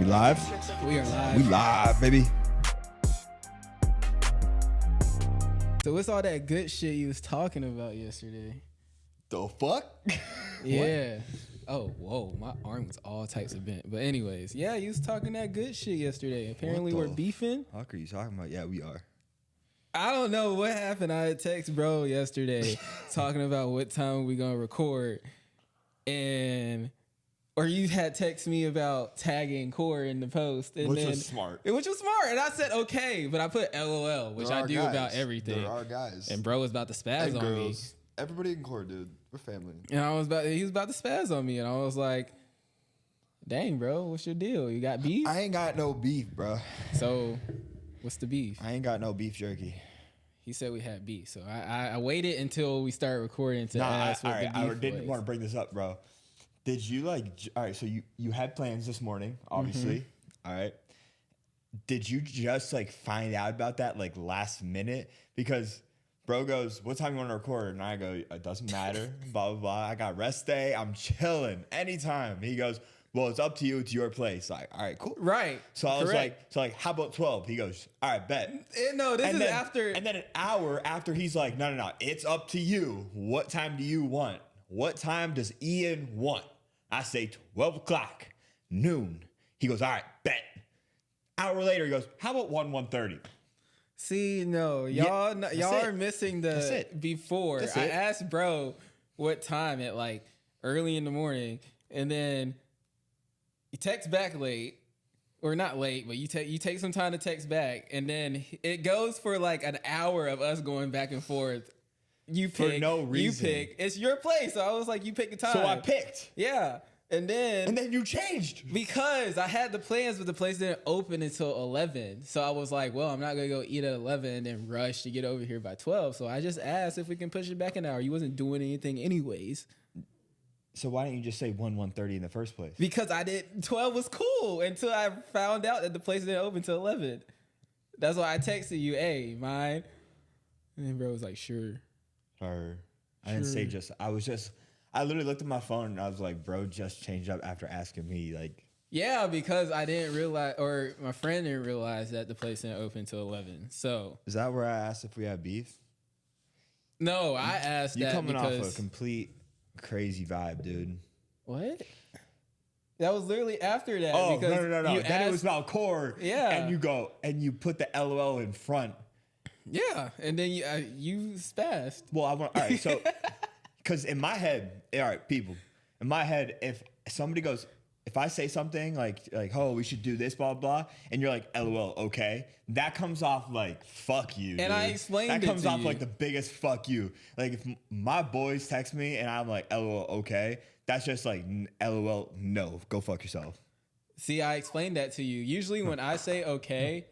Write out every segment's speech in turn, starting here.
We live? We are live. We live, baby. So what's all that good shit you was talking about yesterday? The fuck? Yeah. Oh, whoa. My arm was all types of bent. But anyways, yeah, you was talking that good shit yesterday. Apparently we're beefing. What are you talking about? Yeah, we are. I don't know what happened. I had text bro yesterday talking about what time we gonna record. Or you had text me about tagging Core in the post. And Which was smart. Which was smart. And I said, okay. But I put LOL, which I do guys. about everything. There are guys. And bro was about to spaz and on girls. Everybody in court, dude. We're family. me. And he was about to spaz on me. And I was like, dang, bro, what's your deal? You got beef? I ain't got no beef, bro. So what's the beef? I ain't got no beef jerky. He said we had beef. So I waited until we started recording to ask what the beef I was. didn't want to bring this up, bro. Did you all right, so you had plans this morning, obviously. All right. Did you just find out about that last minute? Because bro goes, what time you want to record? And I go, it doesn't matter, blah, blah, blah. I got rest day. I'm chilling anytime. He goes, well, it's up to you. It's your place. Like, all right, cool. Right. So I was Correct. like, how about 12? He goes, all right, bet. No, this is then, after. And then an hour after, he's like, no, it's up to you. What time do you want? What time does Ian want? I say 12 o'clock, noon. He goes, all right, bet. Hour later, he goes, how about 1:30? See, no, y'all it. are missing That's the it. before. That's I it. asked bro what time at early in the morning, and then he texts back late, or not late, but you take some time to text back, and then it goes for an hour of us going back and forth. You pick For no reason. You pick. It's your place. So I was like, you pick the time. So I picked. Yeah, and then you changed. because I had the plans, but the place didn't open until 11. So I was like, well, I'm not going to go eat at 11 and then rush to get over here by 12. So I just asked if we can push it back an hour. You wasn't doing anything anyways. So why didn't you just say 1:30 in the first place? Because 12 was cool until I found out that the place didn't open until 11. That's why I texted you, hey, mine. And then bro was like, sure. Or I didn't say just. I literally looked at my phone and I was like, bro just changed up after asking me. Yeah, because I didn't realize, or my friend didn't realize that the place didn't open until 11. So Is that where I asked if we had beef? no, I asked You that coming because off a complete crazy vibe, dude. What? That was literally after that. Oh, because no. you Then it was asked- about core. Yeah. And you put the LOL in front. Yeah, and then you spazzed. Well, all right, so because in my head, all right, people, in my head, if somebody goes, if I say something like, oh, we should do this, blah, blah, and you're like, LOL, okay, that comes off like, fuck you, And dude. I explained that it comes to off you. like the biggest fuck you. Like, if my boys text me and I'm like, LOL, okay, that's just like, LOL, no, go fuck yourself. See, I explained that to you. Usually when I say okay,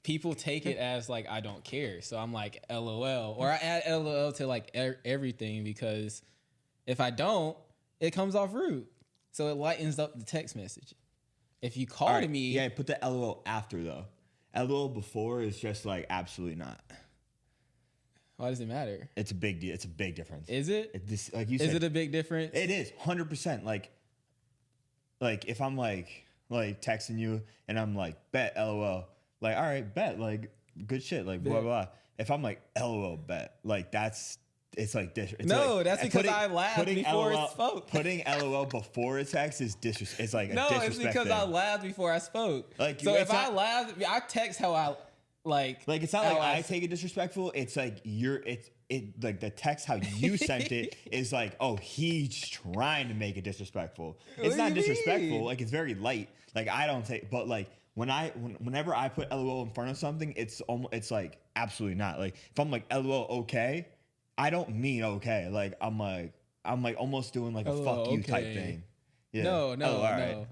people take it as I don't care. So I'm like, LOL. Or I add LOL to everything because if I don't, it comes off rude. So it lightens up the text message. If you call All right, to me. yeah, put the LOL after though. LOL before is just absolutely not. Why does it matter? It's a big deal. It's a big difference. Is it? Like you said, Is it a big difference? It is 100%. Like if I'm texting you and I'm like, bet LOL, all right, bet, good shit, blah Bet. blah. If I'm like LOL, bet, that's it's No, that's because I laughed before it spoke. Putting LOL before a text is disrespect. It's a No, disrespect it's because thing. I laughed before I spoke. So if I laughed, I text how I it's not like I take it disrespectful. It's the text how you sent it is oh, he's trying to make it disrespectful. It's What not do you disrespectful. mean? It's very light. I don't take, but whenever I put LOL in front of something, it's absolutely not. If I'm LOL okay, I don't mean okay. I'm almost doing a LOL, fuck you type okay. thing. Yeah. No, all right.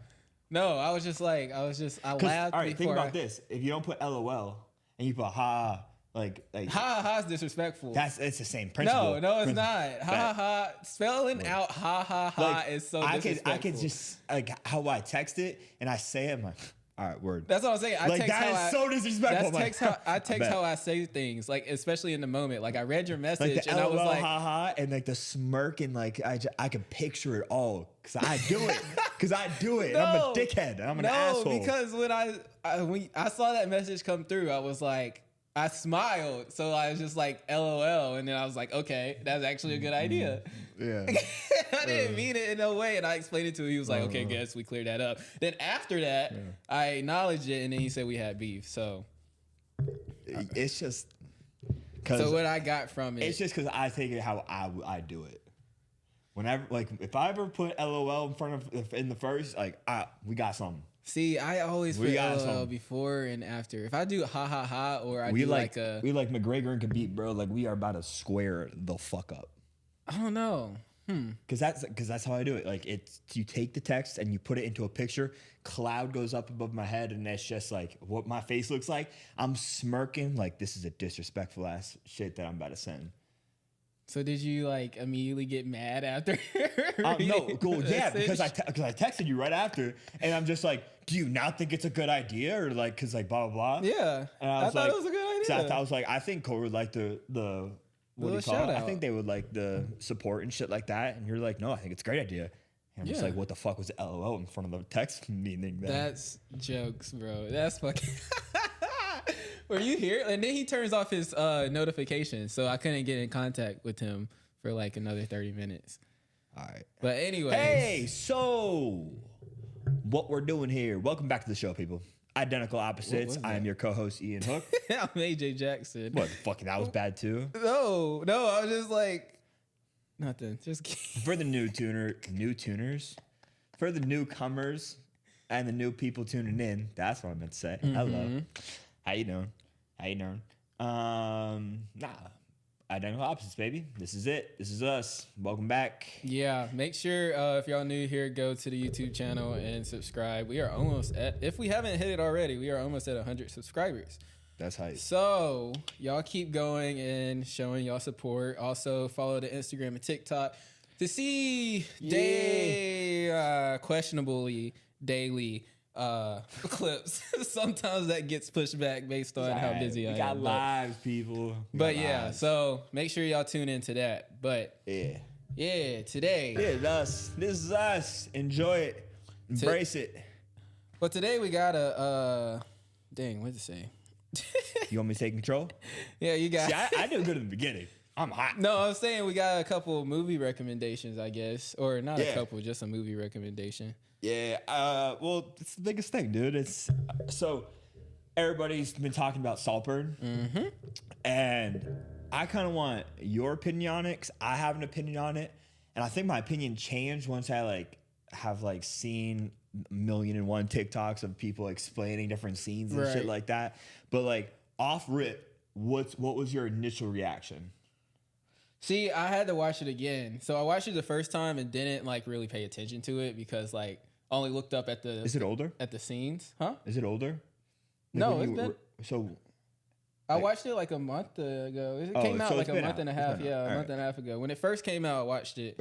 No, I was I 'Cause, laughed all right, think before about this. If you don't put LOL and you put ha, Ha ha is disrespectful. it's the same principle. No, it's not. Ha ha. Spelling out ha ha ha is so disrespectful. I could just how I text it and I say it. I'm like, all right, word. That's what I'm saying. I text that how is so disrespectful. I text how I say things, especially in the moment. I read your message the and I was LOL, like, ha ha, and the smirk and I could picture it all because I do it. Because I do it. And I'm a dickhead. And I'm an asshole. No, because when I saw that message come through, I was like, I smiled. So I was just like, LOL. And then I was like, okay, that's actually a good idea. Yeah. I didn't mean it in no way. And I explained it to him. He was like, okay, guess we cleared that up. Then after that, I acknowledged it. And then he said we had beef. So It's just. So what I got from it. It's just because I take it how I do it. Whenever, like, if I ever put LOL in front of in the first, like, we got something. See, I always put LOL before and after. If I do ha ha ha or I do like a... We like McGregor and Khabib, bro. Like, we are about to square the fuck up. I don't know. Because that's how I do it. Like, it's you take the text and you put it into a picture. Cloud goes up above my head, and that's just like what my face looks like. I'm smirking like this is a disrespectful ass shit that I'm about to send. So did you like immediately get mad after? No, cool. Yeah, because I texted you right after, and I'm just like, do you not think it's a good idea, or like, cause like blah blah blah. Yeah, and I thought it was a good idea. I was like, I think Cole would like the what do you call it? I think they would like the support and shit like that. And you're like, no, I think it's a great idea. And I'm just like, what the fuck was LOL in front of the text meaning? That's jokes, bro. That's fucking. Were you here? And then he turns off his notifications, so I couldn't get in contact with him for like another 30 minutes. All right. But anyway. Hey, so what we're doing here. Welcome back to the show, people. Identical Opposites. I am your co-host, Ian Hook. I'm AJ Jackson. What? Fucking, that was bad too? No, I was just like, nothing. Just kidding. For the new tuners, for the newcomers, and the new people tuning in, that's what I meant to say. Hello. How you doing? Identical Opposites, baby. This is it. This is us. Welcome back. Yeah, make sure if y'all new here, go to the YouTube channel and subscribe. We are almost at, if we haven't hit it already, we are almost at 100 subscribers. That's hype. So y'all keep going and showing y'all support. Also follow the Instagram and TikTok to see questionably daily clips. Sometimes that gets pushed back based on how busy I am. We got lives, people. But yeah, so make sure y'all tune into that. But yeah, today. Yeah, this is us. Enjoy it. Embrace it. But today we got a dang, what'd it say? You want me to take control? Yeah, you got. See, I did good in the beginning. I'm hot. No, I was saying we got a couple movie recommendations, I guess, or not a couple, just a movie recommendation. Yeah, well, it's the biggest thing, dude. It's so everybody's been talking about Saltburn, and I kind of want your opinion on it, 'cause I have an opinion on it, and I think my opinion changed once I have seen 1,000,001 TikToks of people explaining different scenes and shit like that. But off rip, what was your initial reaction? See, I had to watch it again. So I watched it the first time and didn't really pay attention to it because only looked up at the. Is it older? At the scenes, huh? Is it older? No, it's been. So. I watched it a month ago. It came out a month and a half. Yeah, a month and a half ago. When it first came out, I watched it,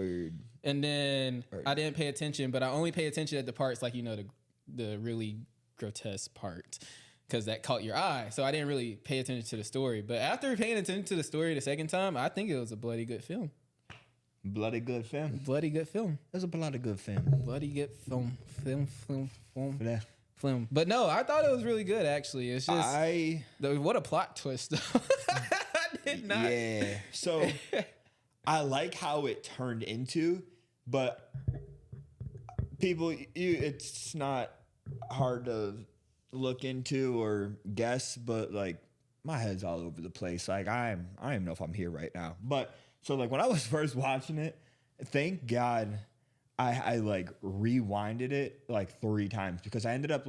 and then I didn't pay attention. But I only pay attention at the parts the really grotesque part, because that caught your eye. So I didn't really pay attention to the story. But after paying attention to the story the second time, I think it was a bloody good film. Bloody good film. Bloody good film. It was a bloody good film. Bloody good film. Yeah. Film. But no, I thought it was really good, actually. It's just what a plot twist. I did not. Yeah. So I like how it turned into, but people, it's not hard to look into or guess, but my head's all over the place. I don't even know if I'm here right now. But so when I was first watching it, thank God I rewinded it 3 times, because I ended up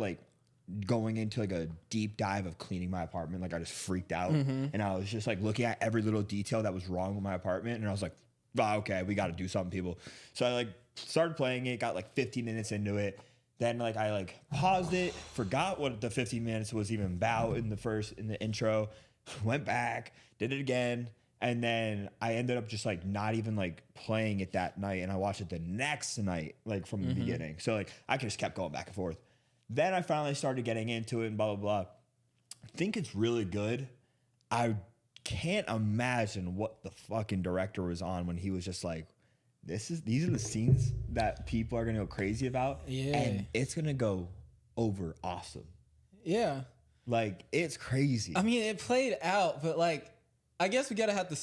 going into a deep dive of cleaning my apartment. I just freaked out, and I was just looking at every little detail that was wrong with my apartment, and I was like, oh, okay, we got to do something, people. So I started playing it, got 15 minutes into it. Then I paused it, forgot what the 15 minutes was even about in the intro, went back, did it again. And then I ended up just not even playing it that night, and I watched it the next night from the beginning. So I just kept going back and forth. Then I finally started getting into it and blah blah blah. I think it's really good. I can't imagine what the fucking director was on when he was just these are the scenes that people are gonna go crazy about. Yeah. And it's gonna go over awesome. Yeah. Like, it's crazy. I mean, it played out, but like, I guess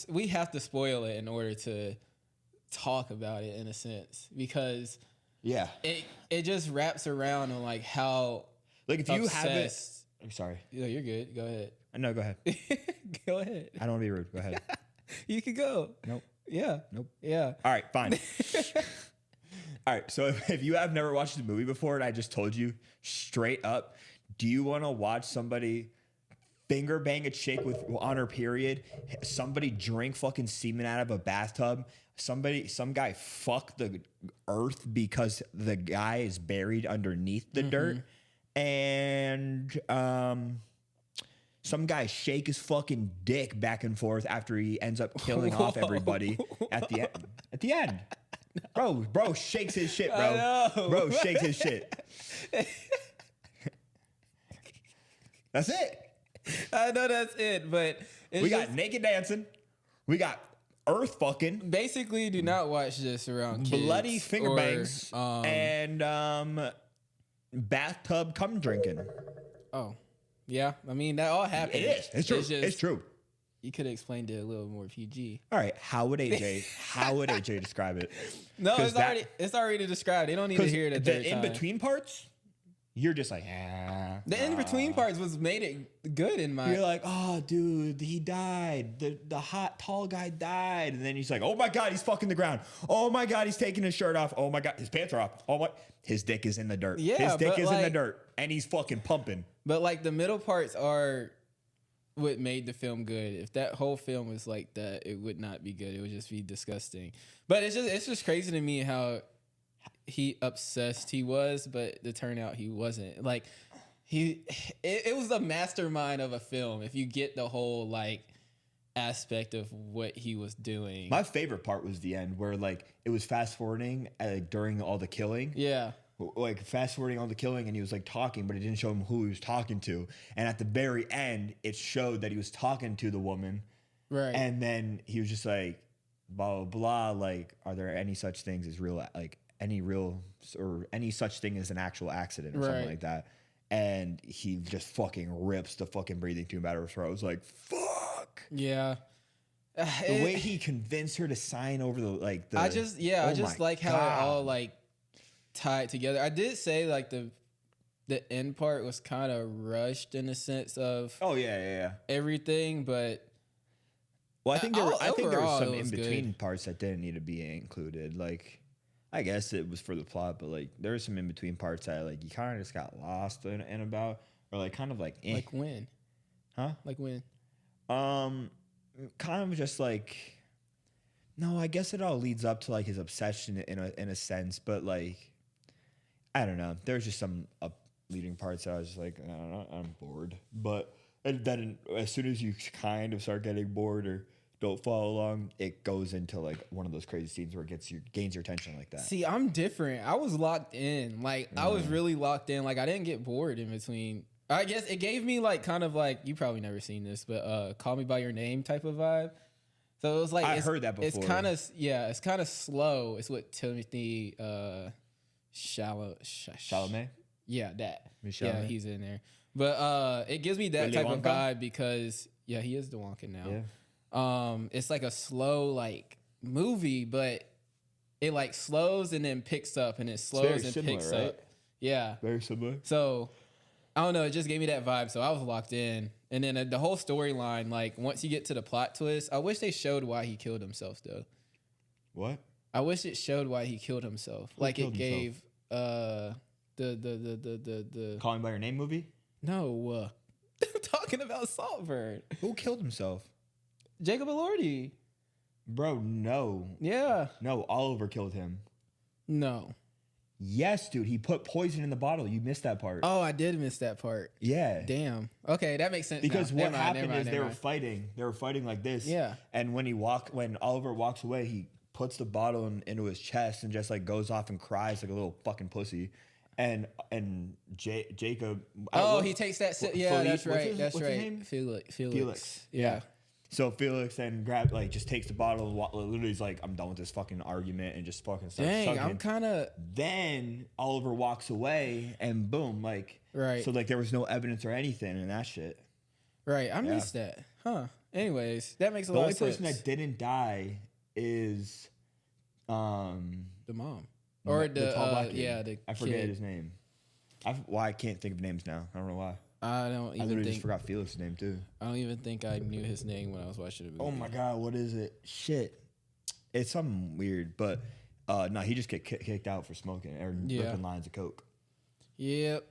we have to spoil it in order to talk about it in a sense, because yeah. it just wraps around on like how, Like, if you haven't, obsessed. I'm sorry. No, you're good. Go ahead. No, go ahead. Go ahead. I don't want to be rude. Go ahead. You can go. Nope. Yeah. Nope. Yeah. All right, fine. All right, so if you have never watched the movie before and I just told you straight up, do you want to watch somebody finger bang a chick on her period, somebody drink fucking semen out of a bathtub, some guy fuck the earth because the guy is buried underneath the dirt, and some guy shake his fucking dick back and forth after he ends up killing off everybody at the end. Bro shakes his shit, bro. I know. Bro shakes his shit. That's it. I know that's it, but We got naked dancing. We got earth fucking, basically, do not watch this around kids. bloody finger or, bangs, and bathtub cum drinking. Oh, yeah. I mean, that all happened. It is. It's true. just- It's true. You could have explained it a little more PG. All right. How would AJ describe it? No, 'Cause it's already described. They don't need to hear it a third the time. in between parts, you're just like, ah. The in between parts was made it good in my. You're like, oh, dude, he died. The hot, tall guy died. And then he's like, oh my God, he's fucking the ground. Oh my God, he's taking his shirt off. Oh my God, his pants are off. Oh my, his dick is in the dirt. Yeah, his dick but is in the like- dirt. And he's fucking pumping. But like the middle parts are what made the film good. If that whole film was like that, it would not be good. It would just be disgusting. But it's just crazy to me how he obsessed he was, but the turnout he wasn't. Like it was a mastermind of a film if you get the whole like aspect of what he was doing. My favorite part was the end where like it was fast forwarding during all the killing. Yeah. Like fast forwarding all the killing, and he was like talking, but it didn't show him who he was talking to. And at the very end, it showed that he was talking to the woman. Right. And then he was just like, blah, blah, blah. Like, are there any such things as real, like any real or any such thing as an actual accident or something Right. like that? And he just fucking rips the fucking breathing tube out of her throat. I was like, fuck. Yeah. The way he convinced her to sign over the. I just my like how God. it all like tied together. I did say like the end part was kind of rushed in the sense of yeah. everything, but Well, I think there were overall, some it was in between good. parts that didn't need to be included. Like, I guess it was for the plot, but like there were some in between parts that like you kind of just got lost in about, or like kind of like, eh. like when, Huh? like when. Kind of just like, no, I guess it all leads up to like his obsession in a sense, but like, I don't know. There's just some leading parts that I was just like, I don't know, I'm bored. But and then as soon as you kind of start getting bored or don't follow along, it goes into like one of those crazy scenes where it gains your attention like that. See, I'm different. I was locked in. Like I was really locked in. Like I didn't get bored in between. I guess it gave me like kind of like, you probably never seen this, but Call Me by Your Name type of vibe. So it was like I heard that before. It's kind of slow. It's what Timothy Chalamet? Yeah, that. Michelle, yeah, right? he's in there. But it gives me that Willy type of Wonka? vibe because he is the Wonka now. Yeah. It's like a slow like movie, but it like slows and then picks up and it slows very and similar, picks right? up. Yeah. Very similar. So I don't know. It just gave me that vibe. So I was locked in. And then the whole storyline, like once you get to the plot twist, I wish they showed why he killed himself though. What? I wish it showed why he killed himself. Like killed it gave the Calling by Your Name movie? no. I'm talking about Saltburn. Who killed himself? Jacob Elordi. Bro, no. Yeah. No, Oliver killed him. No. Yes, dude. He put poison in the bottle. You missed that part. Oh, I did miss that part. Yeah. Damn. Okay, that makes sense. Because now. what Never mind, happened is they never were mind. fighting. They were fighting like this. Yeah. And when Oliver walks away, he puts the bottle into his chest and just like goes off and cries like a little fucking pussy. And Jacob. Oh, he takes that. Yeah, Philippe, that's right. what's his That's right. name? Felix. Felix. Yeah. So Felix then just takes the bottle and literally is like, I'm done with this fucking argument and just fucking starts Dang, sucking. I'm kind of Then Oliver walks away and boom, like, right. so like there was no evidence or anything and that shit. Right, I missed that. Huh. Anyways, that makes a lot of sense. The only person that didn't die is the mom. Or the tall black kid. yeah, the I forget kid. his name. I can't think of names now. I don't know why. I literally just forgot Felix's name too. I don't even think I knew his name when I was watching the movie. Oh my god, what is it? Shit. It's something weird, but no, he just get kicked out for smoking or ripping lines of coke. Yep.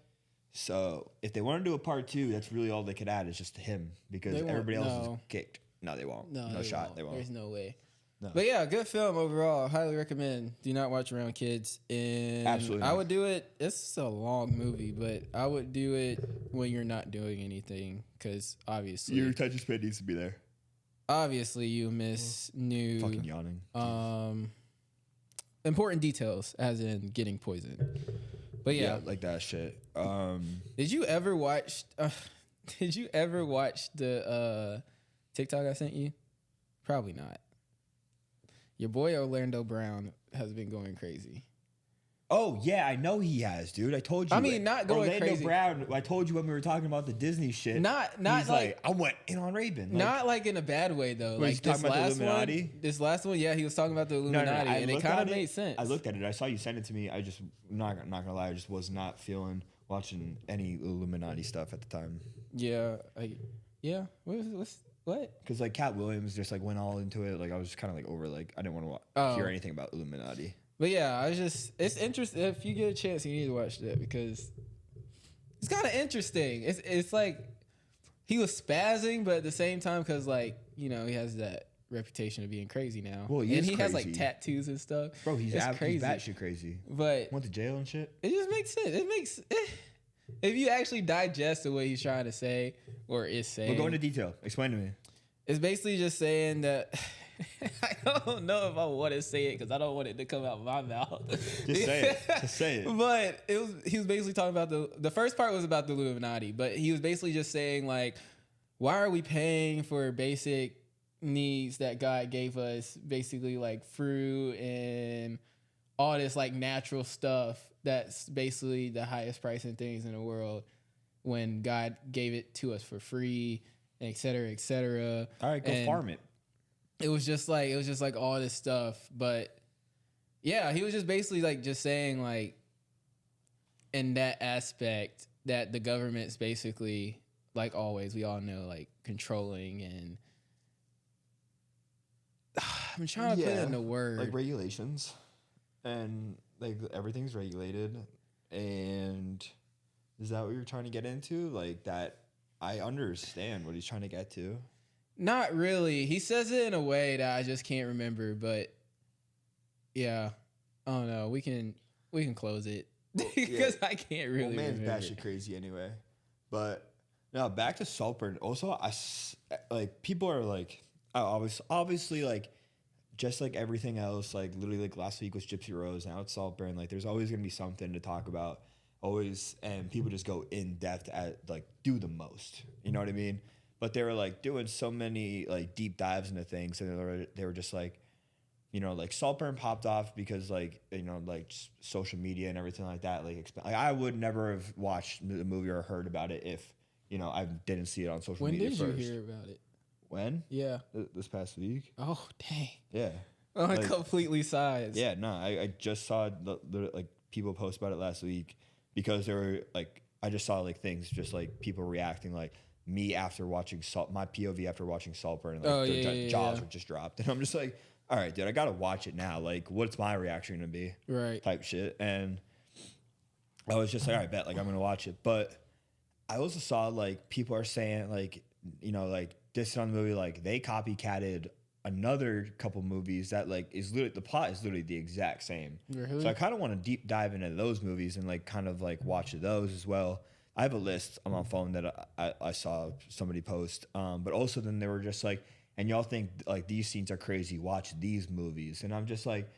So if they want to do a part 2, that's really all they could add is just him because everybody else is kicked. No, they won't. No shot. Won't. They won't. There's no way. No. But yeah, good film overall. Highly recommend. Do not watch around kids. And Absolutely. I would do it. It's a long movie, but I would do it when you're not doing anything because obviously Your attention span needs to be there. Obviously, you miss new Fucking yawning. important details, as in getting poisoned. But yeah, like that shit. Did you ever watch? Did you ever watch the TikTok I sent you? Probably not. Your boy Orlando Brown has been going crazy. Oh yeah, I know he has, dude. I told you. I mean, not going Orlando crazy. Brown. I told you when we were talking about the Disney shit. Not he's like I went in on Raven. Not like in a bad way though. He's Like this talking about the last Illuminati? one. This last one, yeah, he was talking about the Illuminati, and it kind of made sense. I looked at it. I saw you send it to me. I just not gonna lie. I just was not feeling watching any Illuminati stuff at the time. Yeah, What? Because like Cat Williams just like went all into it. Like I was just kind of like over. Like I didn't want to hear anything about Illuminati. But yeah, it's interesting. If you get a chance, you need to watch that because it's kind of interesting. It's like he was spazzing, but at the same time, because like he has that reputation of being crazy now. Well, he has like tattoos and stuff. Bro, he's crazy. He's batshit crazy. But went to jail and shit. It just makes sense. It makes if you actually digest the what he's trying to say or is saying. We'll go into detail. Explain to me. It's basically just saying that. I don't know if I want to say it because I don't want it to come out of my mouth. Just say it. Just say it. But he was basically talking about the first part was about the Illuminati, but he was basically just saying like, why are we paying for basic needs that God gave us, basically like fruit and all this like natural stuff that's basically the highest pricing things in the world when God gave it to us for free, et cetera, et cetera. All right, go farm it. It was just like all this stuff, but yeah, he was just basically like just saying like in that aspect that the government's basically like always we all know like controlling and I'm trying to put it in a word like regulations and like everything's regulated. And is that what you're trying to get into? Like that? I understand what he's trying to get to. Not really. He says it in a way that I just can't remember, but yeah. I don't know. We can close it because I can't really man's remember. batshit crazy anyway. But now back to Saltburn. Also, people are like, obviously like just like everything else. Like literally, like last week was Gypsy Rose. Now it's Saltburn. Like there's always gonna be something to talk about. Always, and people just go in depth at like do the most. You know what I mean? But they were like doing so many like deep dives into things, and they were just like, like Saltburn popped off because like like social media and everything like that. Like I would never have watched the movie or heard about it if I didn't see it on social media. When did you hear about it? When? Yeah. This past week. Oh dang. Yeah. On completely sides. Yeah. No, I just saw the like people post about it last week because they were like I just saw like things just like people reacting like. Me after watching my POV after watching Saltburn, like their jaws were just dropped, and I'm just like, all right, dude, I gotta watch it now. Like, what's my reaction gonna be? Right. Type shit, and I was just like, all right, bet, like I'm gonna watch it. But I also saw like people are saying like, like this on the movie, like they copycatted another couple movies that like is literally the plot is literally the exact same. Really? So I kind of want to deep dive into those movies and like kind of like watch those as well. I have a list on my phone that I saw somebody post, but also then they were just like, and y'all think like these scenes are crazy, watch these movies. And I'm just like,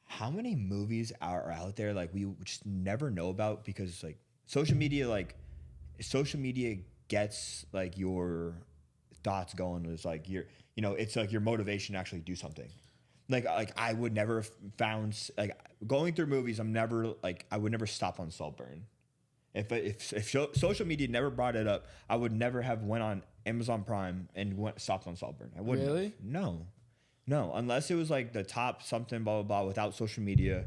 how many movies are out there like we just never know about because like social media gets like your thoughts going is like it's like your motivation to actually do something. Like I would never have found like going through movies. I would never stop on Saltburn. If social media never brought it up, I would never have went on Amazon Prime and stopped on Saltburn. I wouldn't. Really? No, unless it was like the top something blah blah blah without social media,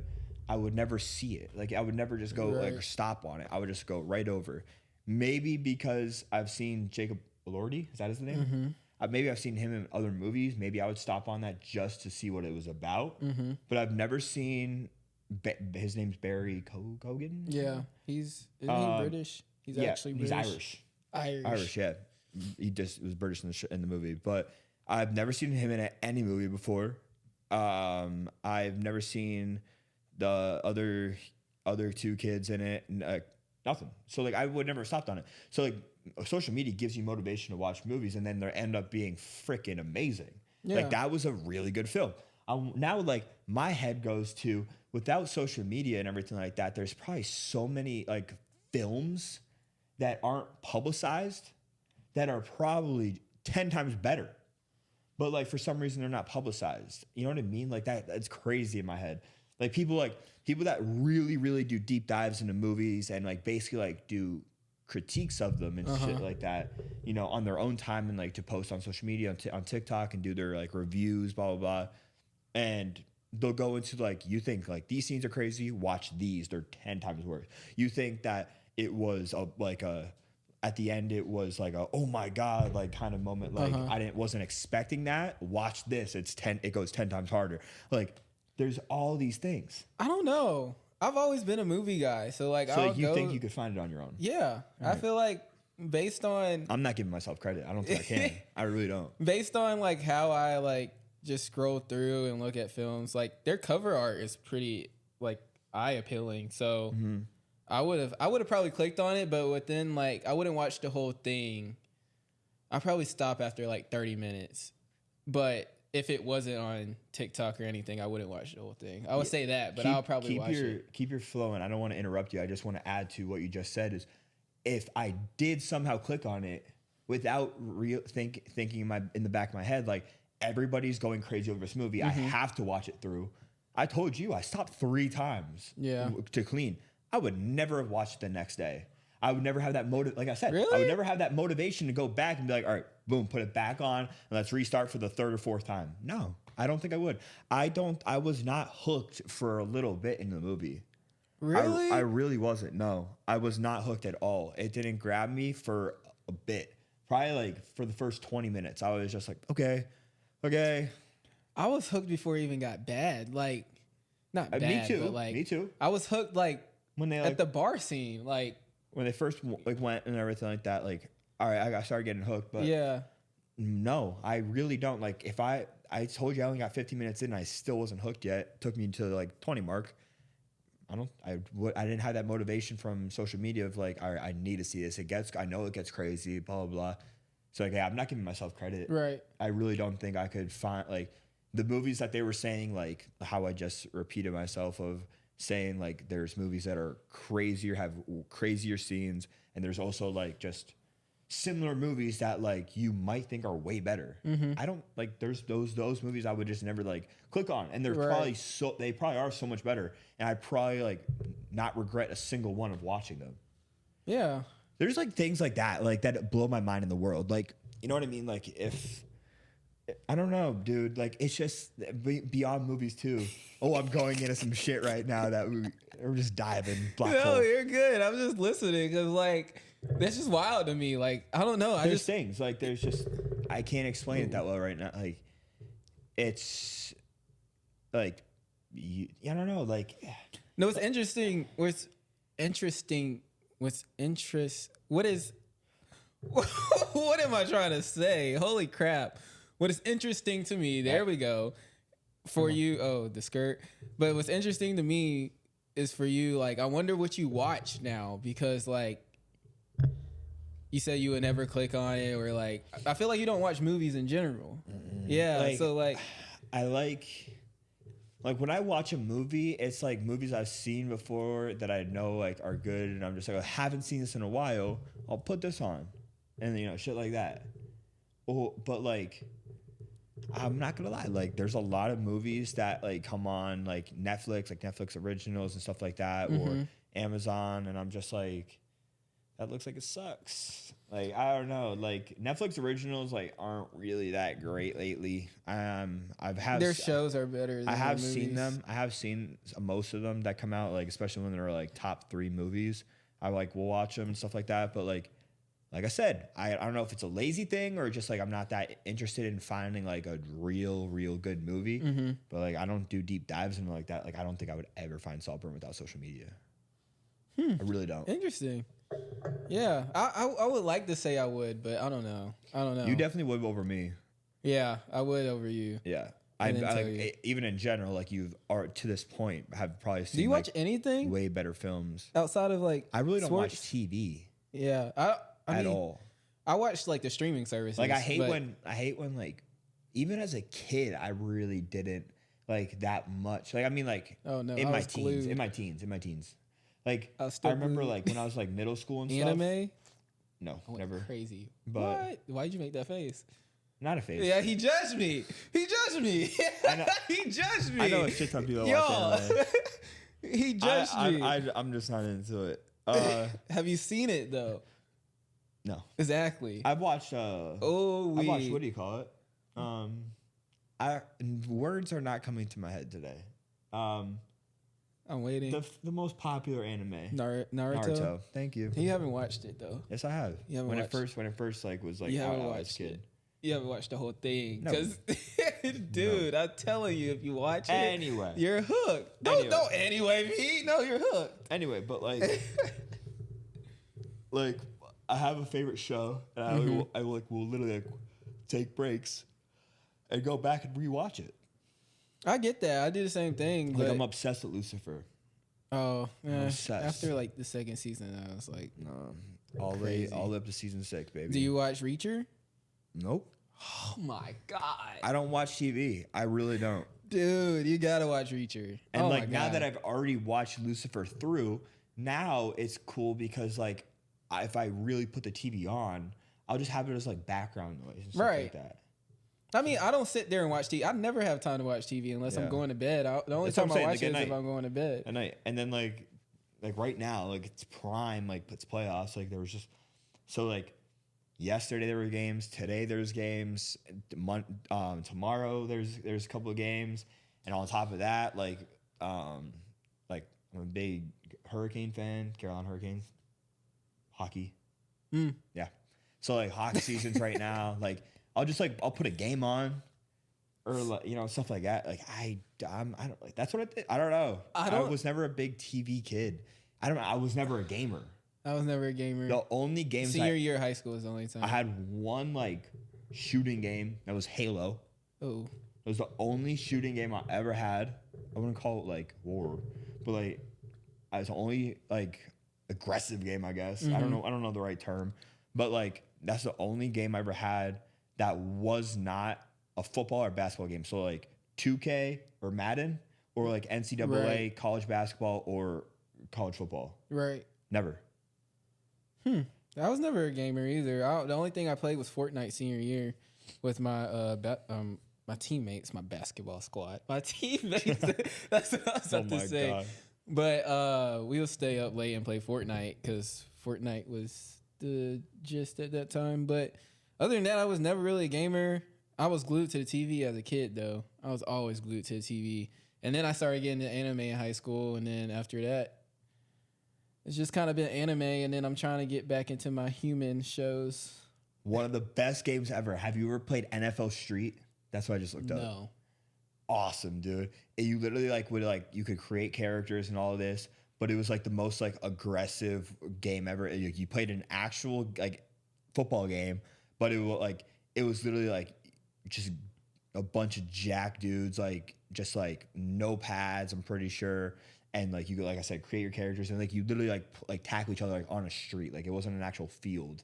I would never see it. Like I would never just go like stop on it. I would just go right over. Maybe because I've seen Jacob Elordi, is that his name? Mm-hmm. Maybe I've seen him in other movies. Maybe I would stop on that just to see what it was about. Mm-hmm. But I've never sseen. His name's Barry Cogan. Yeah, isn't he British? He's actually British. He's Irish. Irish, yeah. He just was British in the movie, but I've never seen him in any movie before. I've never seen the other two kids in it. Nothing. So like I would never have stopped on it. So like social media gives you motivation to watch movies, and then they end up being freaking amazing. Yeah. Like that was a really good film. Now like my head goes to without social media and everything like that. There's probably so many like films that aren't publicized that are probably 10 times better. But like for some reason they're not publicized. You know what I mean? Like that's crazy in my head. Like people that really, really do deep dives into movies and like basically like do critiques of them and shit like that, you know, on their own time and like to post on social media on TikTok and do their like reviews, blah, blah, blah. And they'll go into like, you think like these scenes are crazy, watch these, they're 10 times worse. You think that it was at the end it was like a oh my god like kind of moment, like wasn't expecting that, watch this, it goes 10 times harder. Like there's all these things. I don't know, I've always been a movie guy, so like think you could find it on your own? Yeah, I feel like based on I'm not giving myself credit, I don't think I can. I really don't. Based on like how I like just scroll through and look at films, like their cover art is pretty like eye appealing, so I would have probably clicked on it, but within like I wouldn't watch the whole thing. I'd probably stop after like 30 minutes. But if it wasn't on TikTok or anything, I wouldn't watch the whole thing. I would say that, but I'll probably watch it. Keep your flow, and I don't want to interrupt you. I just want to add to what you just said is if I did somehow click on it without thinking in the back of my head, like everybody's going crazy over this movie, I have to watch it through. I told you, I stopped 3 times to clean. I would never have watched it the next day. I would never have that like I said, really? I would never have that motivation to go back and be like, all right, boom, put it back on and let's restart for the 3rd or 4th time. No, I don't think I would. I was not hooked for a little bit in the movie. Really? I really wasn't. No, I was not hooked at all. It didn't grab me for a bit. Probably like for the first 20 minutes. I was just like, okay. I was hooked before it even got bad. Like, not bad, me too. But like, me too. I was hooked like when they at the bar scene, like when they first like went and everything like that. Like, all right, I started getting hooked, but yeah, no, I really don't. Like, if I told you I only got 15 minutes in, and I still wasn't hooked yet. It took me to like 20 mark. I didn't have that motivation from social media of like, all right, I need to see this. I know it gets crazy, blah blah blah. So like, yeah, I'm not giving myself credit. Right. I really don't think I could find like the movies that they were saying, like how I just repeated myself of saying like there's movies that are crazier, have crazier scenes, and there's also like just similar movies that like you might think are way better. I don't like there's those movies I would just never like click on, and they're probably they probably are so much better, and I'd probably like not regret a single one of watching them. Yeah. There's like things like that blow my mind in the world. Like, you know what I mean? Like if, I don't know, dude, like it's just beyond movies too. Oh, I'm going into some shit right now that we're just diving black hole. No, you're good. I'm just listening because like, that's just wild to me. Like, I don't know. There's things like I can't explain it that well right now. Like it's like, I don't know. Like, no, what's interesting. What am I trying to say? Holy crap. What is interesting to me, there we go, for you, the skirt. But what's interesting to me is for you, like, I wonder what you watch now, because, like, you said you would never click on it, or, like, I feel like you don't watch movies in general. Yeah, like, so, like. I like when I watch a movie, it's like movies I've seen before that I know like are good, and I'm just like, I haven't seen this in a while. I'll put this on, and you know, shit like that. Oh, but like, I'm not gonna lie. Like, there's a lot of movies that like come on like Netflix originals and stuff like that, or Amazon, and I'm just like, that looks like it sucks. Like, I don't know. Like, Netflix originals like aren't really that great lately. Their shows are better. Than I have their seen movies. them. I have seen most of them that come out, like especially when they're like top 3 movies. I like will watch them and stuff like that. But like I said, I don't know if it's a lazy thing or just like I'm not that interested in finding like a real good movie. But like I don't do deep dives and like that. Like I don't think I would ever find Saltburn without social media. I really don't. Interesting. Yeah, I would like to say I would, but I don't know. You definitely would over me. Yeah, I would over you. Yeah. I I didn't tell like you. even in general, like you've are to this point have probably seen Do you watch like, anything way better films. outside of like? I really don't watch sports? TV Yeah, I at mean, all. I watch like the streaming services. Like I hate when like even as a kid I really didn't like that much. Like I mean like Oh no, in I my was teens, glued. in my teens. Like I was I still remember glued. like when I was like middle school and stuff. Anime. No, I went never. crazy. But- What? Why'd you make that face? Not a face. Yeah, he judged me. He judged me. I know- He judged me. I know a shit ton of people watch Yo, anime. he judged me. I'm just not into it. Have you seen it though? No. Exactly. I've watched Oh, I watched what do you call it? Words are not coming to my head today. I'm waiting. The most popular anime. Naruto. Thank you. You haven't watched it though. Yes, I have. You haven't when watched- it first like was like You haven't out, I was a watched kid. it. You haven't watched the whole thing, No. because, dude, I'm telling you, if you watch it, Anyway. you're hooked. Don't anyway me. No, you're hooked. Anyway, but like, like I have a favorite show, and I will literally like, take breaks and go back and rewatch it. I get that. I do the same thing. Like But, I'm obsessed with Lucifer. oh, yeah. obsessed. After like the second season, I was like, All the Crazy. way up to season 6, baby. do you watch Reacher? Nope. Oh my god, I don't watch TV. I really don't. dude, you gotta watch Reacher. And oh like my now God. that I've already watched Lucifer through, now it's cool because like if I really put the TV on, I'll just have it as like background noise and stuff Right. like that. I mean, I don't sit there and watch TV. I never have time to watch TV unless I'm Yeah. going to bed. The only That's what time I'm I saying, watch like, it at is if night. I'm going to bed. And then like right now, like it's prime, like it's playoffs. Like there was just so like yesterday there were games, today there's games, tomorrow there's a couple of games, and on top of that, like I'm a big Hurricane fan, Carolina Hurricanes, hockey. Yeah, so like hockey season's right now. Like I'll put a game on. Or like, stuff like that. Like I don't like that's what I did. I don't know. I was never a big TV kid. I was never a gamer. I was never a gamer. The only games Senior year of high school is the only time. I had one like shooting game that was Halo. Oh, It was the only shooting game I ever had. I wouldn't call it like war, but like it was the only like aggressive game, I guess. I don't know the right term, but like that's the only game I ever had that was not a football or basketball game. So like 2K or Madden or like NCAA Right. college basketball or college football. right. Never. I was never a gamer either. The only thing I played was Fortnite senior year with my my teammates, my basketball squad, my teammates. That's what I was about to say. God. But we would stay up late and play Fortnite because Fortnite was the gist at that time. But other than that, I was never really a gamer. I was glued to the TV as a kid, though. I was always glued to the TV. And then I started getting into anime in high school. And then after that, it's just kind of been anime. And then I'm trying to get back into my human shows. One of the best games ever. Have you ever played NFL Street? That's what I just looked up. No. Awesome, dude. And you literally you could create characters and all of this, but it was like the most like aggressive game ever. You played an actual like football game, but it was literally like just a bunch of jack dudes, like just like no pads, I'm pretty sure. And like you could, like I said, create your characters and like you literally like tackle each other like on a street. Like it wasn't an actual field.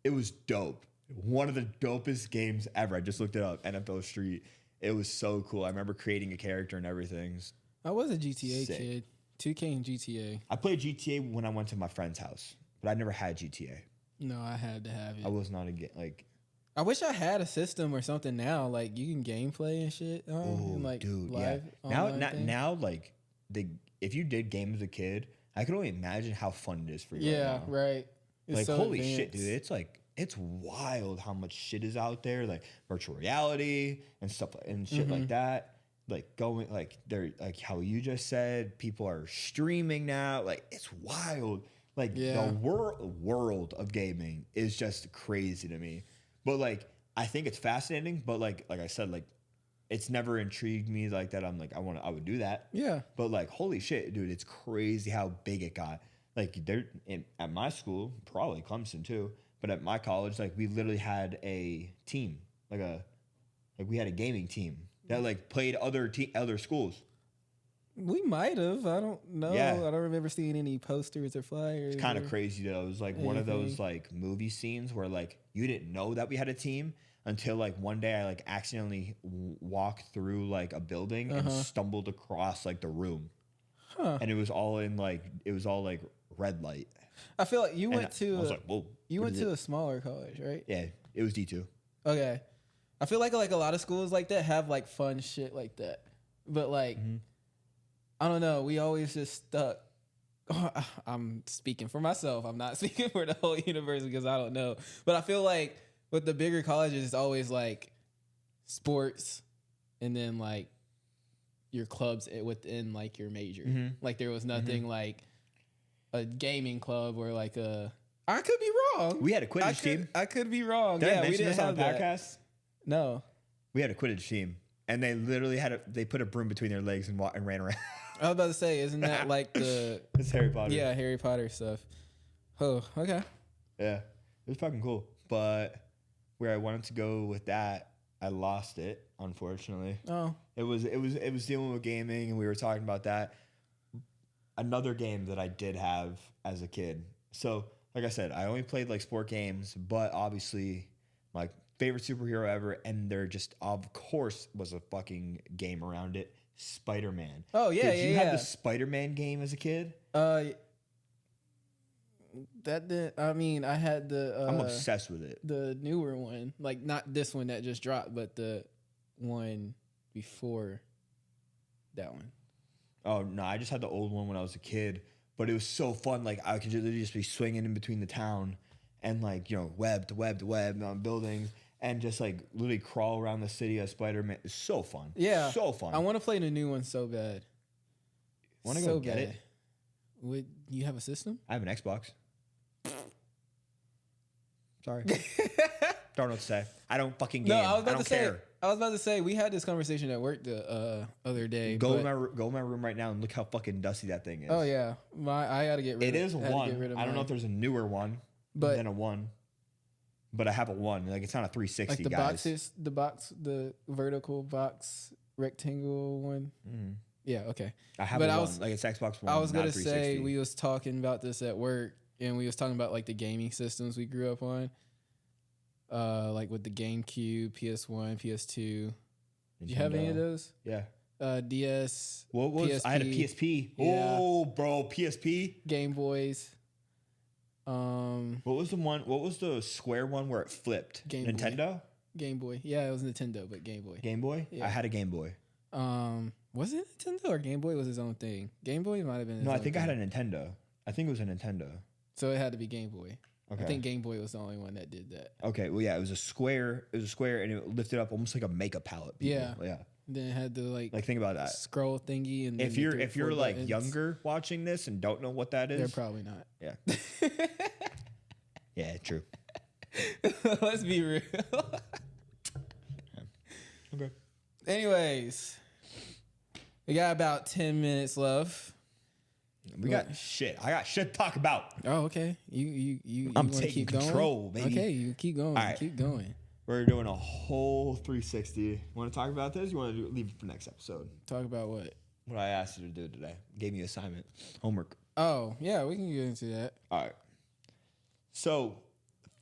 It was dope. One of the dopest games ever. I just looked it up. NFL Street. It was so cool. I remember creating a character and everything. I was a GTA Sick. kid. 2K and GTA. I played GTA when I went to my friend's house, but I never had GTA. No, I had to have it. I was not a like I wish I had a system or something now. Like you can gameplay and shit. Oh, And like dude, live Now, online thing. now, like if you did games as a kid, I could only imagine how fun it is for you. Yeah, right now. right. It's Like so holy shit, dude! advanced. It's wild how much shit is out there, like virtual reality and stuff and shit like that. Like going like they're like how you just said, people are streaming now. Like it's wild. Like Yeah. the world of gaming is just crazy to me. But like I think it's fascinating. But like I said, like it's never intrigued me like that. I'm like I would do that. Yeah. But like holy shit, dude! It's crazy how big it got. Like at my school, probably Clemson too. But at my college, like we literally had a team, like we had a gaming team that like played other schools. We might have. I don't know. Yeah. I don't remember seeing any posters or flyers. It's kind of or- crazy though. It was like one of those like movie scenes where like you didn't know that we had a team until like one day I like accidentally walked through like a building and stumbled across like the room, and it was all like red light. I feel like you And went to I was like, whoa. you what went is to it? a smaller college, right? Yeah, it was D2. Okay. I feel like a lot of schools like that have like fun shit like that. But like I don't know, we always just stuck. I'm speaking for myself. I'm not speaking for the whole universe because I don't know. But I feel like with the bigger colleges it's always like sports and then like your clubs within like your major. Like there was nothing like a gaming club or like a I could be wrong. We had a Quidditch team. I could be wrong. Did I yeah, we mention didn't this on have the that. podcast? No. We had a Quidditch team, and they literally they put a broom between their legs and ran around. I was about to say, isn't that like the It's Harry Potter. yeah Harry Potter stuff? Oh, okay. Yeah, it was fucking cool. But where I wanted to go with that, I lost it, unfortunately. Oh, It was dealing with gaming, and we were talking about that. Another game that I did have as a kid. So, like I said, I only played like sport games, but obviously my favorite superhero ever, and there just of course was a fucking game around it. Spider-Man. Oh, yeah, Did you yeah, have yeah. the Spider-Man game as a kid? that did. I mean, I had the I'm obsessed with it. the newer one, like not this one that just dropped, but the one before that one. Oh no, I just had the old one when I was a kid, but it was so fun. Like I could literally just be swinging in between the town, and like web to web on buildings, and just like literally crawl around the city as Spider-Man. It's so fun. Yeah, so fun. I want to play the new one so bad. Want to go get it? Would you have a system? I have an Xbox. Sorry, don't know what to say. I don't fucking game. No, I was about don't to say. care. I was about to say we had this conversation at work the other day. Go but- in my room right now and look how fucking dusty that thing is. Oh yeah, I gotta get rid. It of is had to one. get rid of I don't know mine. if there's a newer one But- than a one, but I have a one. Like it's not a 360. like the guys. boxes, the vertical box rectangle one. Yeah, okay. I have but a I one. was- Like it's Xbox One. I was not gonna 360. say we was talking about this at work, and we was talking about like the gaming systems we grew up on, like with the GameCube, PS1, PS2. Did you have any of Nintendo. those? Yeah. DS, What was PSP, I had a PSP. Yeah. Oh, bro, PSP. Game Boys. What was the one? What was the square one where it flipped? Game Boy. Nintendo? Game Boy. Yeah, it was Nintendo, but Game Boy. Game Boy? Yeah. I had a Game Boy. Was it Nintendo or Game Boy was his own thing? Game Boy might have been. His No, I own think I thing. had a Nintendo. I think it was a Nintendo. So it had to be Game Boy. Okay. I think Game Boy was the only one that did that. Okay. Well, yeah, it was a square. It was a square, and it lifted up almost like a makeup palette. people. Yeah. Yeah. Then it had the like Think about that. scroll thingy, and then If the you're 3 or 4 like buttons. younger watching this and don't know what that they're is, probably not. yeah, yeah, true. Let's be real. Okay. Anyways, we got about 10 minutes left. We got shit. I got shit to talk about. Oh, okay. You I'm wanna taking keep control, going? baby. Okay, you keep going. All right. Keep going. We're doing a whole 360. Want to talk about this? You want to leave it for next episode? Talk about what? What I asked you to do today. Gave you assignment, homework. Oh, yeah, we can get into that. All right. So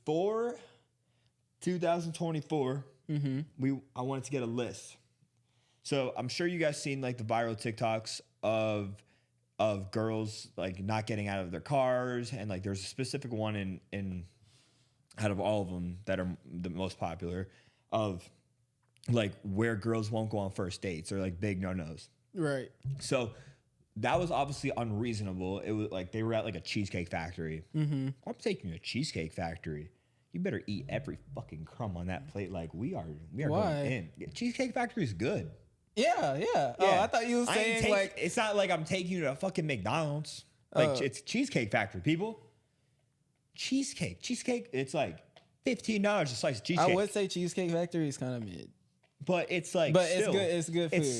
for 2024, I wanted to get a list. So I'm sure you guys seen like the viral TikToks of girls like not getting out of their cars, and like there's a specific one in I out of all of them that are the most popular of like where girls won't go on first dates or like big no-nos. Right. So that was obviously unreasonable. It was like they were at like a cheesecake factory. Mm-hmm. I'm taking you to a cheesecake factory. You better eat every fucking crumb on that plate. Like we are Why? going in. Cheesecake Factory is good. Yeah. Oh, I thought you were saying like it's not like I'm taking you to a fucking McDonald's. Like it's Cheesecake Factory, people. Cheesecake. It's like $15 a slice of cheesecake. I would say Cheesecake Factory is kind of mid. But it's like, But still, it's good food. It's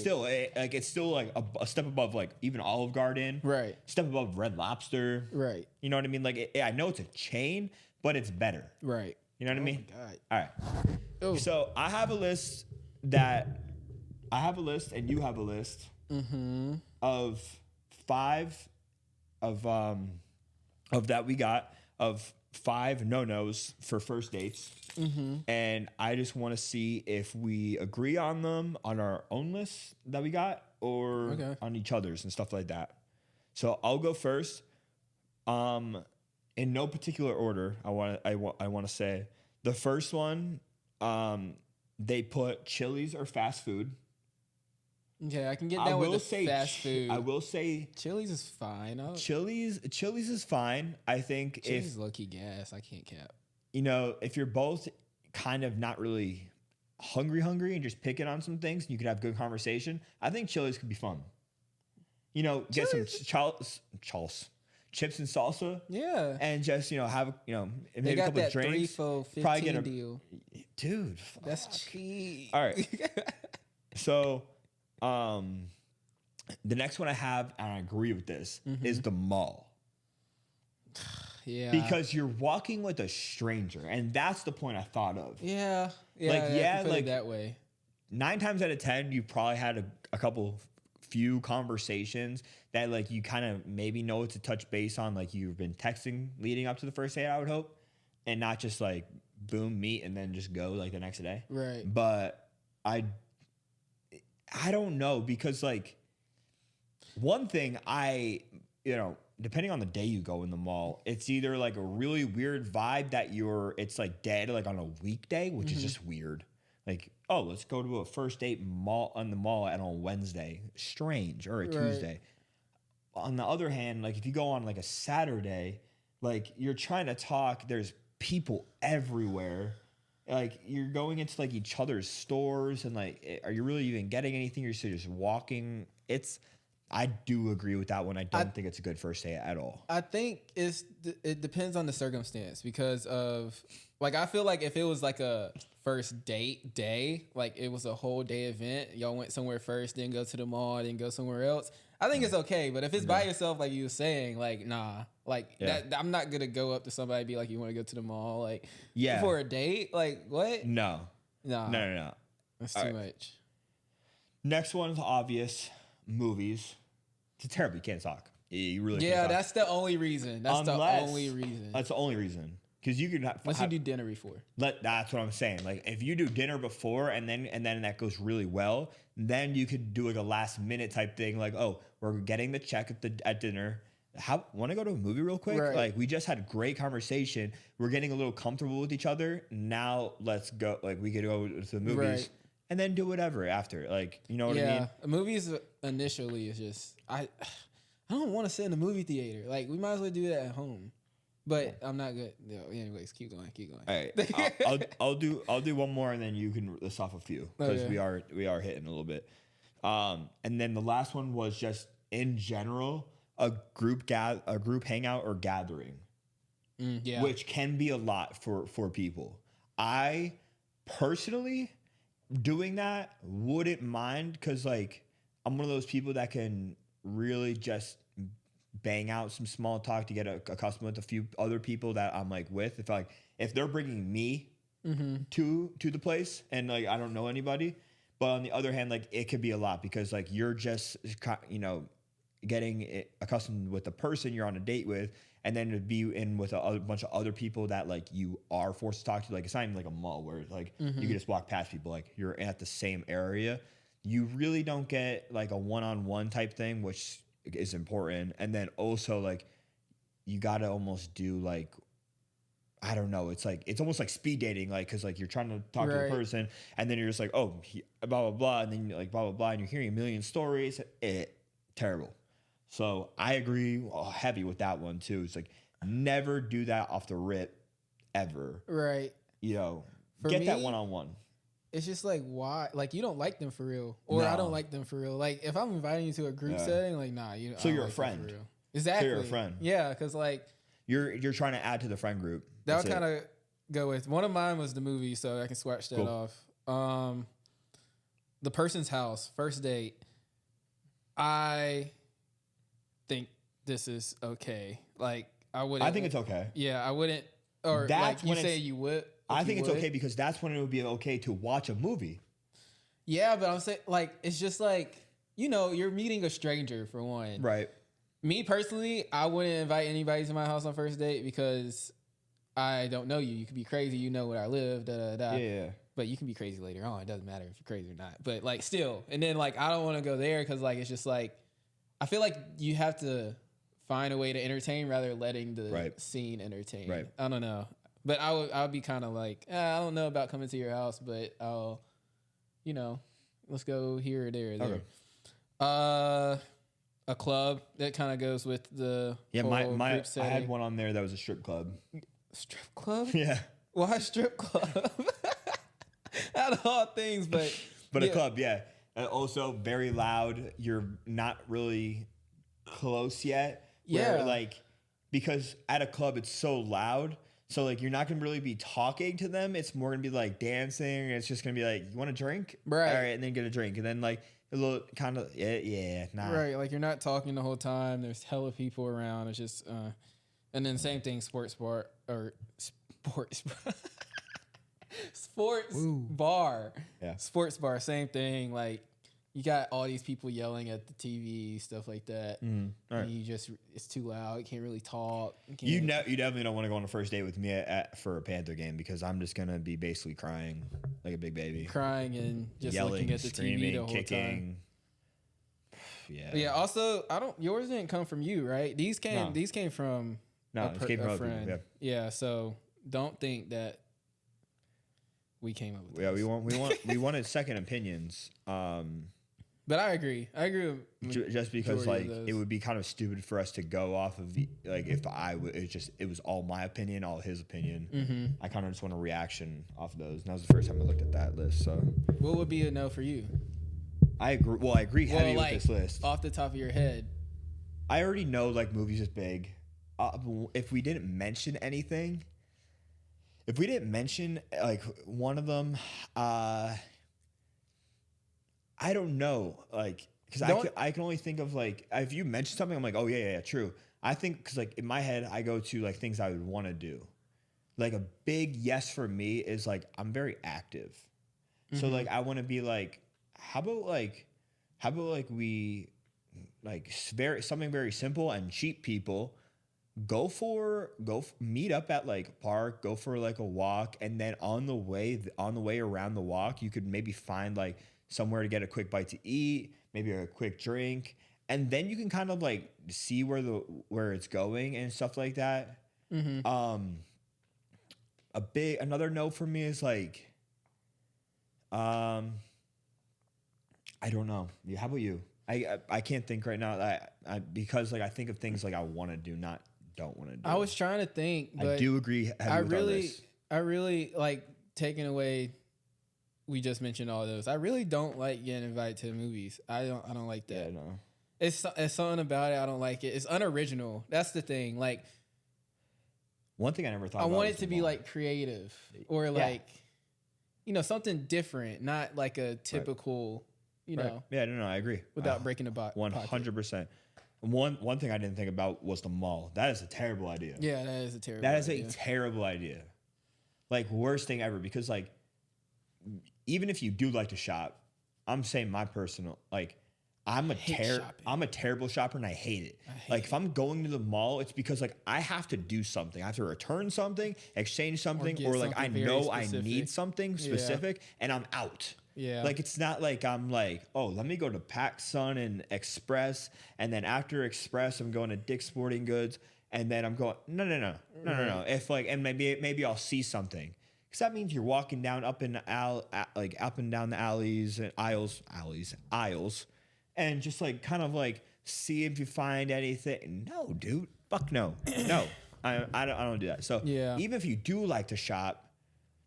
still like a step above like even Olive Garden, Right. Step above Red Lobster, Right. You know what I mean? Like I know it's a chain, but it's better. Right. You know what I mean? My God. All right. Oh. So I have a list, and you have a list of 5 of that we got of 5 no-nos for first dates. And I just want to see if we agree on them on our own list that we got or on each other's and stuff like that. So I'll go first. In no particular order, I want to say the first one, they put Chili's or fast food. Okay, I can get down with the fast food. I will say Chili's is fine. Chili's is fine. I think Chili's is low-key gas. I can't cap. You know, if you're both kind of not really hungry and just picking on some things and you could have good conversation, I think Chili's could be fun. You know, get some chips and salsa. Yeah. And just, have, maybe They got a couple that of drinks. 3 for $15 probably get a deal. Dude, That's fuck. cheap. All right. So, the next one I have, and I agree with this, is the mall. Yeah. Because you're walking with a stranger, and that's the point I thought of. Yeah. Like that way. 9 times out of 10, you probably had a few conversations that like you kind of maybe know what to touch base on, like you've been texting leading up to the first date, I would hope, and not just like boom, meet and then just go like the next day. Right. But I don't know, because like one thing depending on the day you go in the mall, it's either like a really weird vibe that it's like dead like on a weekday, which is just weird. Like, oh, let's go to a first date on the mall on a Wednesday. Strange. Or a Tuesday. On the other hand, like if you go on like a Saturday, like you're trying to talk, there's people everywhere. Like you're going into like each other's stores and like, are you really even getting anything? You're just walking. I do agree with that one. I don't think it's a good first date at all. I think it depends on the circumstance, because of like, I feel like if it was like a first date day, like it was a whole day event, y'all went somewhere first, then go to the mall, then go somewhere else, I think it's okay. But if it's by yourself, like you were saying, like, nah, like that, I'm not going to go up to somebody and be like, you want to go to the mall? Like, for a date? Like, what? No. No. That's too much. Next one is obvious. Movies. It's terrible. You can't talk. You really can't talk. That's the only reason. That's the only reason. That's the only reason. Because you could unless you do dinner before. That's what I'm saying. Like if you do dinner before and then that goes really well, then you could do like a last minute type thing. Like, oh, we're getting the check at dinner. Want to go to a movie real quick? Right. Like we just had a great conversation. We're getting a little comfortable with each other. Now let's go. Like we could go to the movies. Right. And then do whatever after. Like, you know what I mean? Movies initially is just I don't want to sit in a movie theater. Like we might as well do that at home. But I'm not good. No, anyways, keep going. All right. I'll do one more and then you can list off a few, because we are hitting a little bit. And then the last one was just in general a group hangout or gathering. Which can be a lot for people. I personally doing that wouldn't mind, because like I'm one of those people that can really just bang out some small talk to get accustomed with a few other people that I'm like with. If they're bringing me to the place and like I don't know anybody, but on the other hand, like it could be a lot, because like you're just getting accustomed with the person you're on a date with, and then to be in with a bunch of other people that like you are forced to talk to. Like it's not even like a mall where it's like you can just walk past people. Like you're at the same area. You really don't get like a one-on-one type thing, which is important. And then also like you got to almost do like, I don't know. It's like it's almost like speed dating, like because like you're trying to talk to the Right. person, and then you're just like, oh, blah blah blah, and then you're like blah blah blah, and you're hearing a million stories. Terrible. So I agree heavy with that one too. It's like never do that off the rip, ever. Right. You know, For get that me, 1-on-1. It's just like, why? Like, you don't like them for real, or I No. don't like them for real. Like, if I'm inviting you to a group Yeah. setting, like, nah, you. So I don't you're a like them for friend. real. Exactly. you're a friend. Yeah, because like You're trying to add to the friend group. that That's would it. kind of go with one of mine was the movie, so I can scratch that Cool. off. The person's house, first date. I think this is okay. Like, I wouldn't. I think it's okay. Yeah, I wouldn't. Or That's like you when say, it's- you would. I if think you it's would. okay because that's when it would be okay to watch a movie. Yeah, but I'm saying, like, it's just like, you know, you're meeting a stranger for one. Right. Me personally, I wouldn't invite anybody to my house on first date because I don't know you. You could be crazy. You know where I live. Da da da. Yeah. But you can be crazy later on. It doesn't matter if you're crazy or not. But like, still, and then like, I don't want to go there because like, it's just like, I feel like you have to find a way to entertain rather than letting the Right. scene entertain. Right. I don't know. But I would be kind of like, I don't know about coming to your house, but I'll, you know, let's go here or there or there. Okay. A club that kind of goes with the Yeah, whole my group I setting. had one on there that was a strip club. Strip club? Yeah. Why strip club? Out of all things, but A yeah. club, yeah. Also very loud. You're not really close yet. Where, Yeah. like, because at a club it's so loud. So like you're not gonna really be talking to them. It's more gonna be like dancing. It's just gonna be like, you want a drink? Right. All right, and then get a drink. And then like a little kind of nah. Right, like you're not talking the whole time. There's hella people around. It's just, and then same thing, sports bar or sports bar. Yeah. Sports bar, same thing. Like you got all these people yelling at the TV, stuff like that. All right. And you just, it's too loud. You can't really talk. You can't- you definitely don't want to go on a first date with me for a Panther game because I'm just gonna be basically crying like a big baby, crying and just yelling, looking at the screaming, TV the whole time. kicking. Yeah. Yeah. Also, yours didn't come from you, right? These came No. from No, it came from other people, friend. Yeah. So don't think that we came up with. Yeah, this. we wanted second opinions. But I agree. I agree with Just because majority like of it those. would be kind of stupid for us to go off of like if it was all my opinion, all his opinion. Mm-hmm. I kind of just want a reaction off of those. And that was the first time I looked at that list. So What would be a no for you? I agree. Well, I agree heavy like with this list. off the top of your head. I already know like movies is big. If we didn't mention anything, if we didn't mention like one of them, I don't know, like because I can only think of like if you mention something, I'm like, oh yeah, true. I think because like in my head, I go to like things I would want to do. Like a big yes for me is like I'm very active, so like I want to be like, how about we like something very simple and cheap people. Meet up at like a park, go for like a walk, and then on the way around the walk, you could maybe find like somewhere to get a quick bite to eat, maybe a quick drink, and then you can kind of like see where it's going and stuff like that. Mm-hmm. Another note for me is like, I don't know. How about you? I can't think right now. Because like I think of things like I want to do, not don't want to do. I was trying to think, but I do agree. I really like taking away. We just mentioned all those. I really don't like getting invited to movies. I don't like that. Yeah, no. It's something about it. I don't like it. It's unoriginal. That's the thing. Like One thing I never thought. I about want was it to the be mall. like creative or like, something different, not like a typical, Right. know, Yeah, no, I agree. without breaking the pocket. 100%. One thing I didn't think about was the mall. That is a terrible idea. Yeah, that is a terrible. That is idea. a terrible idea. Like worst thing ever because like even if you do like to shop, I'm saying my personal like I'm a terrible shopper and I hate it. If I'm going to the mall, it's because like I have to do something. I have to return something, exchange something, get or like I something very know I specific. need something specific and I'm out. Yeah. Like it's not like I'm like, oh, let me go to PacSun and Express, and then after Express, I'm going to Dick's Sporting Goods, and then I'm going, no. If like, and maybe I'll see something. Because that means you're walking down up and down the alleys and aisles, and just like kind of like see if you find anything. No, dude, fuck no, no, I don't do that. So Yeah. even if you do like to shop,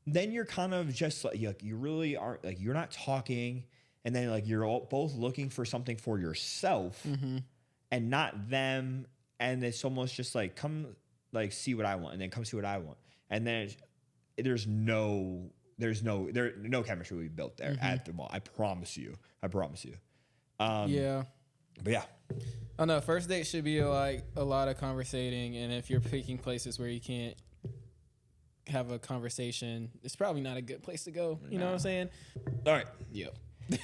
then you're kind of just like you really aren't like you're not talking, and then like you're both looking for something for yourself and not them, and it's almost just like come like see what I want, and then come see what I want, and then there's no chemistry will be built there at the mall. I promise you. Yeah. But yeah. I know. First date should be like a lot of conversating, and if you're picking places where you can't have a conversation, it's probably not a good place to go. You know what I'm saying? All right. Yep.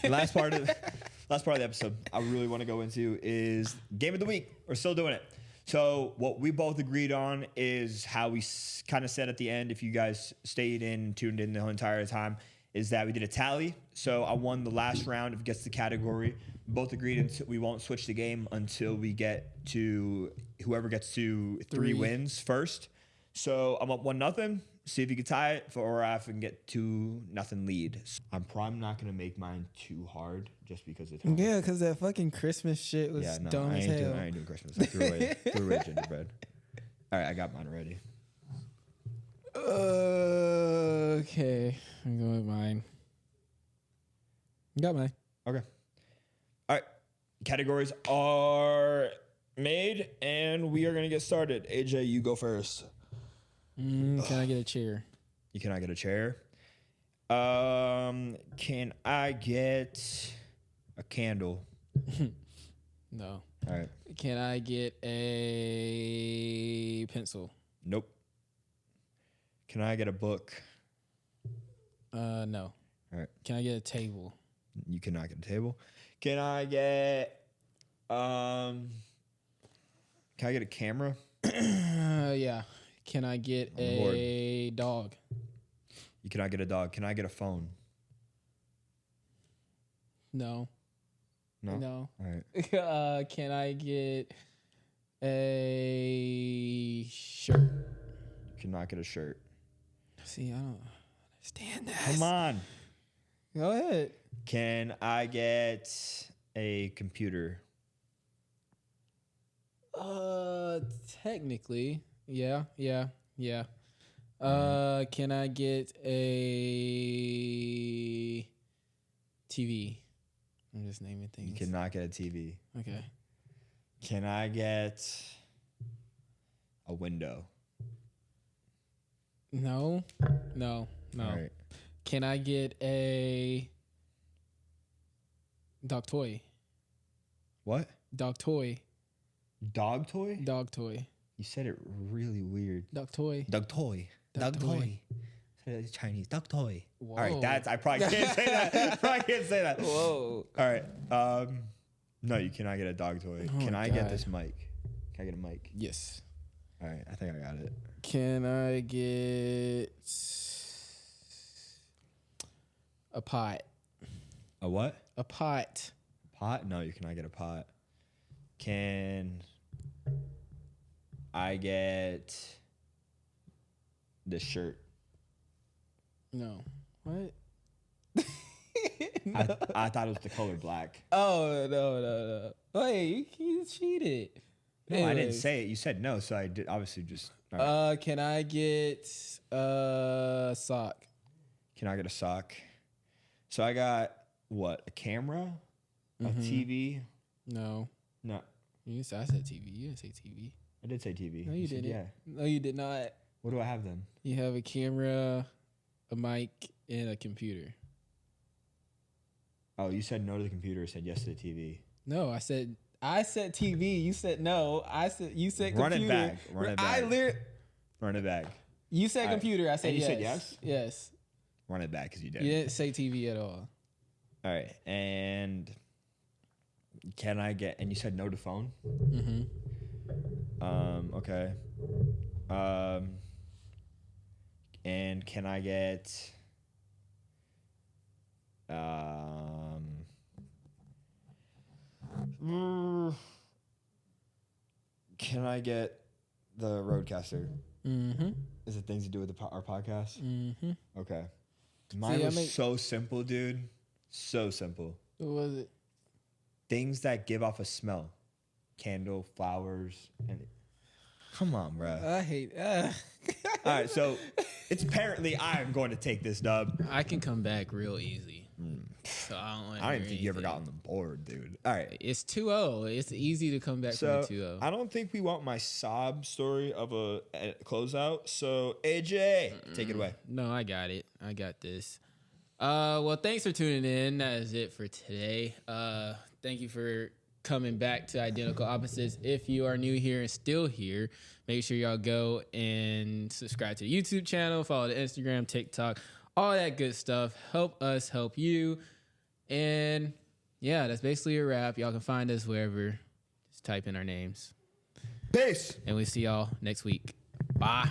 Last part of the episode I really want to go into is game of the week. We're still doing it. So what we both agreed on is how we kind of said at the end, if you guys stayed in, tuned in the entire time, is that we did a tally. So I won the last round if it gets the category. Both agreed we won't switch the game until we get to whoever gets to 3 wins first. So I'm up 1-0. See if you can tie it, or if we can get 2-0 lead. I'm probably not gonna make mine too hard, just because of time. Yeah, because that fucking Christmas shit was dumb as hell. I ain't doing Christmas. I threw away gingerbread. All right, I got mine ready. Okay, I'm going with mine. Got mine. Okay. All right. Categories are made, and we are gonna get started. AJ, you go first. Can I get a chair? You cannot get a chair. Can I get a candle? No. All right. Can I get a pencil? Nope. Can I get a book? No. All right. Can I get a table? You cannot get a table. Can I get a camera? Yeah. Can I get a dog? You cannot get a dog. Can I get a phone? No. No. No. All right. Can I get a shirt? You cannot get a shirt. See, I don't understand that. Come on. Go ahead. Can I get a computer? Technically, yeah. Can I get a TV? I'm just naming things. You cannot get a TV. Okay. Can I get a window? No. All right. Can I get a dog toy? What? Dog toy. Dog toy? Dog toy. You said it really weird. Dog toy. Dog toy. Dog toy. It's Chinese. Dog toy. Whoa. All right, I probably can't say that. Whoa. All right. No, you cannot get a dog toy. Oh Can I God. get this mic? Can I get a mic? Yes. All right, I think I got it. Can I get a pot? A what? A pot. Pot? No, you cannot get a pot. Can I get this shirt? No. What? I thought it was the color black. Oh, no. Wait, you cheated. No, I didn't Anyways. say it. You said no, so I did obviously just. All right. Can I get a sock? Can I get a sock? So I got what? A camera, a TV. No. No, I said TV. You didn't say TV. I did say TV. No, you said didn't. Yeah. No, you did not. What do I have then? You have a camera, a mic, and a computer. Oh, you said no to the computer. Said yes to the TV. No, I said TV. You said no. You said Run computer. it back. Run it back. Run it back. You said computer. I said And you yes. said yes? Yes. Run it back because you did. You didn't say TV at all. All right. And can I get? And you said no to phone. Mm-hmm. Okay. And can I get? Can I get The Roadcaster. Mm-hmm. Is it things to do with our podcast? Mm-hmm. Okay. Mine See, was so simple, dude. So simple. What was it? Things that give off a smell. Candle, flowers, and come on, bro. I hate. All right, so it's apparently I'm going to take this dub. I can come back real easy. So I don't. I don't even think you ever got on the board, dude. All right. It's 2-0. It's easy to come back So from a 2-0. I don't think we want my sob story of a closeout. So AJ, take it away. No, I got it. I got this. Well, thanks for tuning in. That is it for today. Thank you for coming back to Identical Opposites. If you are new here and still here, make sure y'all go and subscribe to the YouTube channel, follow the Instagram, TikTok, all that good stuff. Help us help you. And yeah, that's basically a wrap. Y'all can find us wherever. Just type in our names. Peace. And we see y'all next week. Bye.